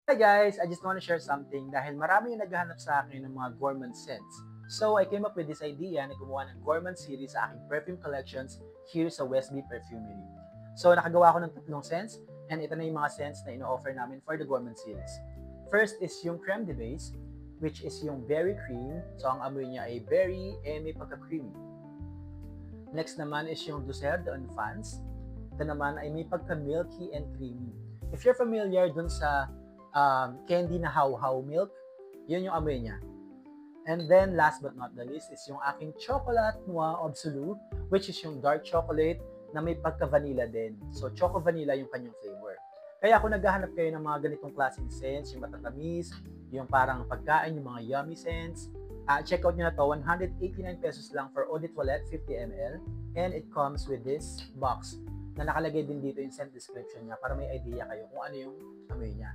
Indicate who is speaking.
Speaker 1: Hi guys! I just want to share something dahil marami yung naghahanap sa akin ng mga gourmand scents. So I came up with this idea na gumawa ng gourmand series sa aking perfume collections here sa Westby Perfumery. So nakagawa ko ng tatlong scents and ito na yung mga scents na ino-offer namin for the gourmand series. First is yung creme de base, which is yung berry cream. So ang amoy niya ay berry and may pagka-creamy. Next naman is yung douceur d'enfance. Ito naman ay may pagka-milky and creamy. If you're familiar dun sa candy na how milk, yun yung amoy niya. And then, last but not the least, is yung aking chocolate noir absolute, which is yung dark chocolate na may pagka-vanilla din. So, choco-vanilla yung kanyang flavor. Kaya kung naghahanap kayo ng mga ganitong klaseng scents, yung matatamis, yung parang pagkain, yung mga yummy scents, check out nyo na to, 189 pesos lang for Eau de Toilette 50 ml. And it comes with this box na nakalagay din dito yung scent description niya para may idea kayo kung ano yung amoy niya.